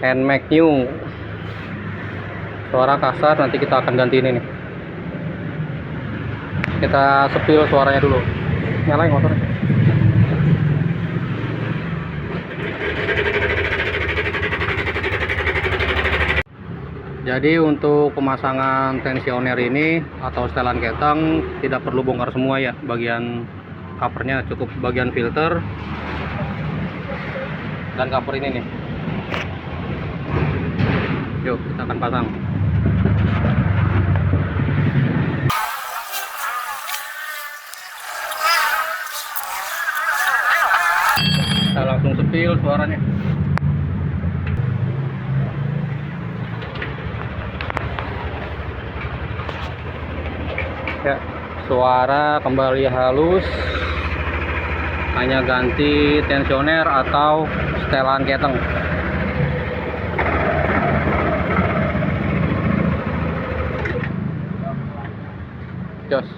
NMAX new, suara kasar. Nanti kita akan ganti ini nih. Kita sepil suaranya dulu. Nyalain motornya. Jadi untuk pemasangan tensioner ini atau setelan ketang tidak perlu bongkar semua ya, bagian covernya, cukup bagian filter dan cover ini nih. Yuk kita akan pasang. Kita langsung sepil suaranya. Ya, suara kembali halus, hanya ganti tensioner atau setelan keteng. Jos.